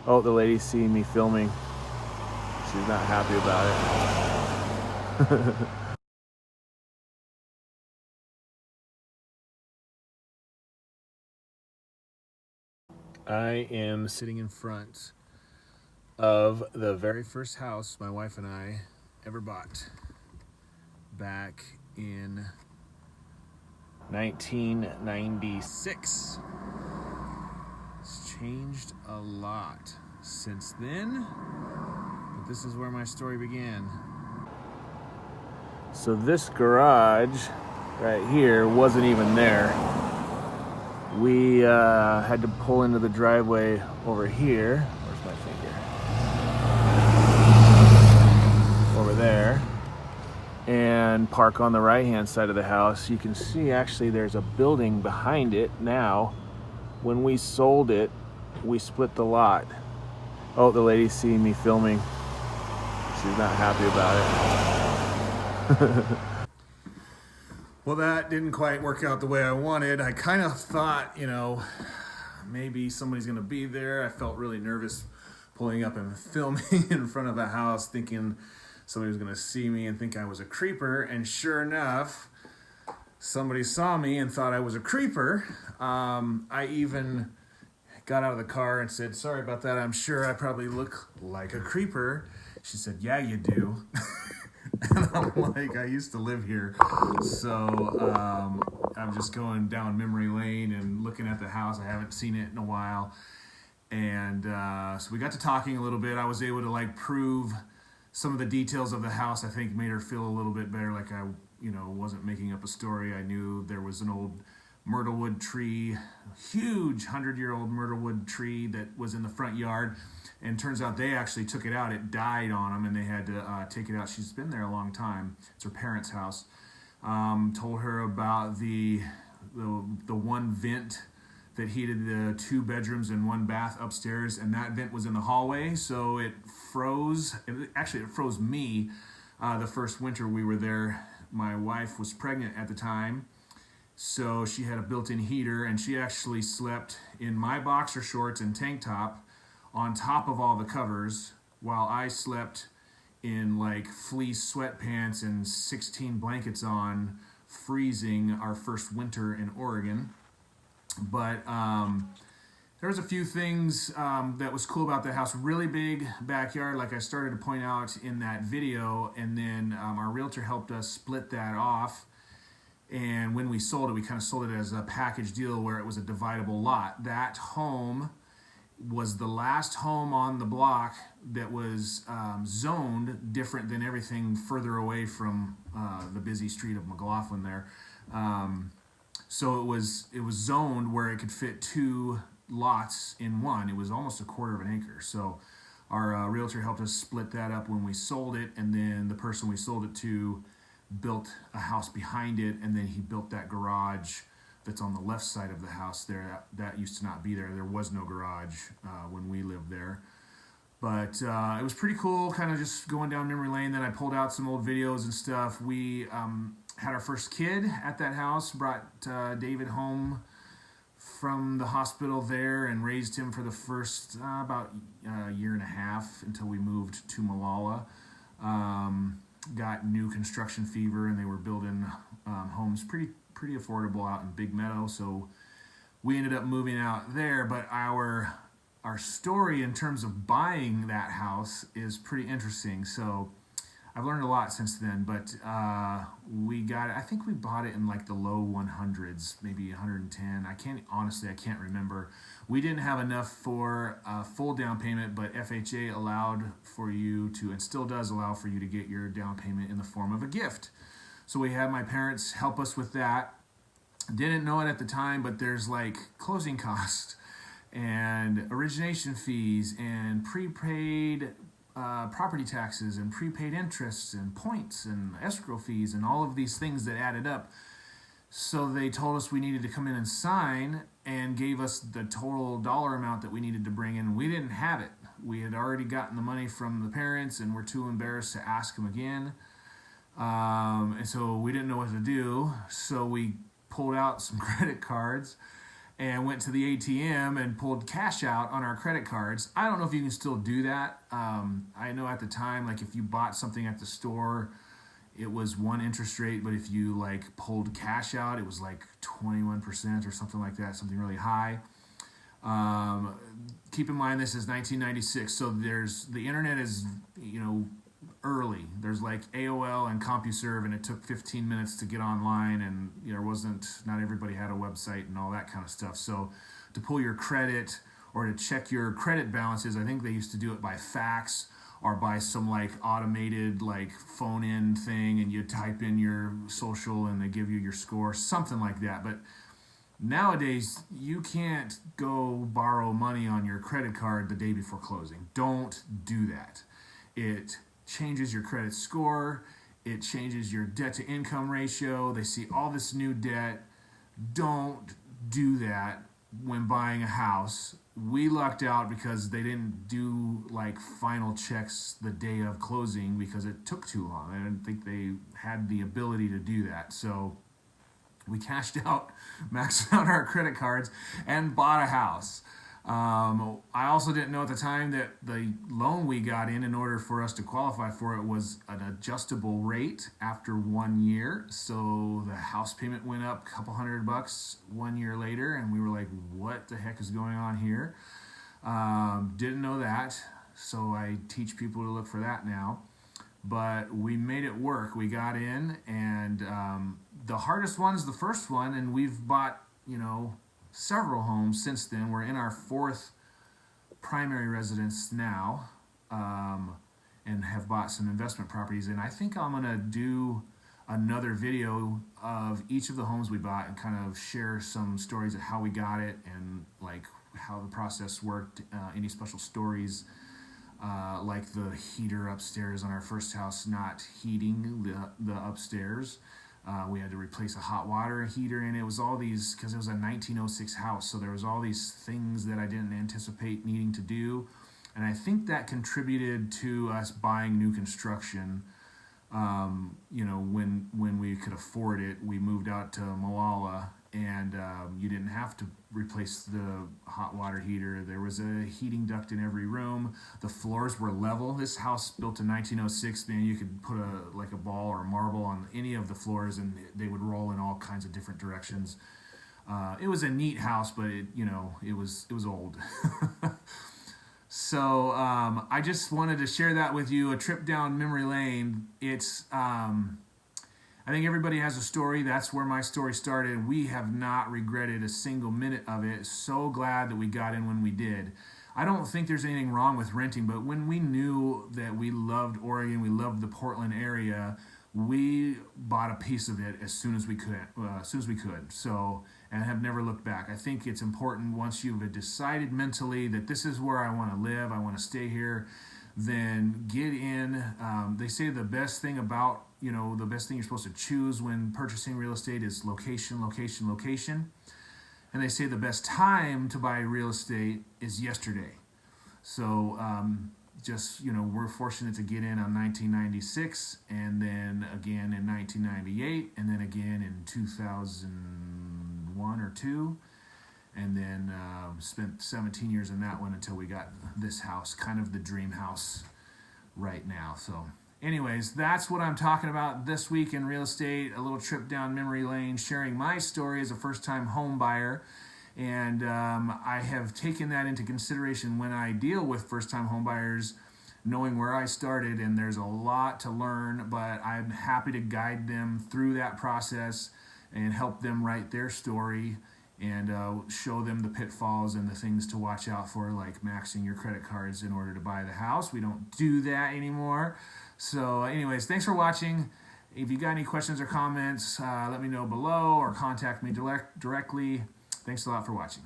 Oh, the lady's seeing me filming. She's not happy about it. I am sitting in front of the very first house my wife and I ever bought back in 1996. It's changed a lot since then, but this is where my story began. So this garage right here wasn't even there. We had to pull into the driveway over here. Where's my finger? Over there. And park on the right-hand side of the house. You can see actually there's a building behind it now. When we sold it, we split the lot. Oh, the lady's seeing me filming. She's not happy about it. Well, that didn't quite work out the way I wanted. I kind of thought, maybe somebody's gonna be there. I felt really nervous pulling up and filming in front of a house, thinking somebody was gonna see me and think I was a creeper. And sure enough, somebody saw me and thought I was a creeper. I even got out of the car and said, "Sorry about that. I'm sure I probably look like a creeper." She said, "Yeah, you do." And I'm like, I used to live here. So I'm just going down memory lane and looking at the house. I haven't seen it in a while. And so we got to talking a little bit. I was able to prove some of the details of the house. I think made her feel a little bit better, like I wasn't making up a story. I knew there was an old myrtlewood tree, huge 100-year-old myrtlewood tree that was in the front yard. And turns out they actually took it out. It died on them, and they had to take it out. She's been there a long time. It's her parents' house. Told her about the one vent that heated the 2 bedrooms and 1 bath upstairs, and that vent was in the hallway, so it froze. Actually, it froze me the first winter we were there. My wife was pregnant at the time, so she had a built-in heater, and she actually slept in my boxer shorts and tank top on top of all the covers, while I slept in fleece sweatpants and 16 blankets on, freezing our first winter in Oregon. But there was a few things that was cool about the house. Really big backyard, like I started to point out in that video, and then our realtor helped us split that off. And when we sold it, we kind of sold it as a package deal where it was a dividable lot. That home was the last home on the block that was zoned different than everything further away from the busy street of McLaughlin there. So it was zoned where it could fit 2 lots in one. It was almost a quarter of an acre. So our realtor helped us split that up when we sold it, and then the person we sold it to built a house behind it, and then he built that garage that's on the left side of the house there. That used to not be there. There was no garage when we lived there. But it was pretty cool, kind of just going down memory lane. Then I pulled out some old videos and stuff. We had our first kid at that house, brought David home from the hospital there and raised him for the first about a year and a half until we moved to Malala. Got new construction fever, and they were building homes pretty affordable out in Big Meadow, so we ended up moving out there. But our story in terms of buying that house is pretty interesting. So I've learned a lot since then, but we got it. I think we bought it in the low 100s, maybe 110. I can't remember. We didn't have enough for a full down payment, but FHA allowed for you to, and still does allow for you to get your down payment in the form of a gift. So we had my parents help us with that. Didn't know it at the time, but there's closing costs and origination fees and prepaid property taxes and prepaid interests and points and escrow fees and all of these things that added up. So they told us we needed to come in and sign, and gave us the total dollar amount that we needed to bring in. We didn't have it. We had already gotten the money from the parents, and we're too embarrassed to ask them again. And so we didn't know what to do. So we pulled out some credit cards and went to the ATM and pulled cash out on our credit cards. I don't know if you can still do that. I know at the time, like if you bought something at the store, it was one interest rate, but if you like pulled cash out, it was like 21% or something like that, something really high. Keep in mind this is 1996, so the internet is, early. There's like AOL and CompuServe, and it took 15 minutes to get online, and not everybody had a website and all that kind of stuff. So to pull your credit or to check your credit balances, I think they used to do it by fax or by some like automated like phone-in thing, and you type in your social and they give you your score, something like that. But nowadays, you can't go borrow money on your credit card the day before closing. Don't do that. It changes your credit score. It changes your debt-to-income ratio. They see all this new debt. Don't do that when buying a house. We lucked out because they didn't do like final checks the day of closing because it took too long. I didn't think they had the ability to do that. So we cashed out, maxed out our credit cards, and bought a house. I also didn't know at the time that the loan we got in order for us to qualify for it was an adjustable rate after 1 year. So the house payment went up a couple $100 1 year later, and we were like, what the heck is going on here? Didn't know that, so I teach people to look for that now. But we made it work. We got in, and the hardest one is the first one, and we've bought, several homes since then. We're in our 4th primary residence now, and have bought some investment properties. And I think I'm gonna do another video of each of the homes we bought and kind of share some stories of how we got it and like how the process worked, any special stories, like the heater upstairs on our first house not heating the upstairs. We had to replace a hot water heater, and it was all these, because it was a 1906 house, so there was all these things that I didn't anticipate needing to do, and I think that contributed to us buying new construction. When we could afford it, we moved out to Moala, and you didn't have to replace the hot water heater. There was a heating duct in every room. The floors were level. This house built in 1906, man, you could put a ball or a marble on any of the floors, and they would roll in all kinds of different directions. It was a neat house, but it was old. So I just wanted to share that with you, a trip down memory lane. I think everybody has a story. That's where my story started. We have not regretted a single minute of it. So glad that we got in when we did. I don't think there's anything wrong with renting, but when we knew that we loved Oregon, we loved the Portland area, we bought a piece of it as soon as we could. So, and have never looked back. I think it's important once you've decided mentally that this is where I want to live, I want to stay here, then get in. They say the best thing about, the best thing you're supposed to choose when purchasing real estate is location, location, location. And they say the best time to buy real estate is yesterday. So we're fortunate to get in on 1996, and then again in 1998, and then again in 2001 or 2. And then spent 17 years in that one until we got this house, kind of the dream house right now. So anyways, that's what I'm talking about this week in real estate, a little trip down memory lane, sharing my story as a first-time home buyer. And I have taken that into consideration when I deal with first-time home buyers, knowing where I started, and there's a lot to learn, but I'm happy to guide them through that process and help them write their story and show them the pitfalls and the things to watch out for, like maxing your credit cards in order to buy the house. We don't do that anymore. So anyways, thanks for watching. If you got any questions or comments, let me know below or contact me directly. Thanks a lot for watching.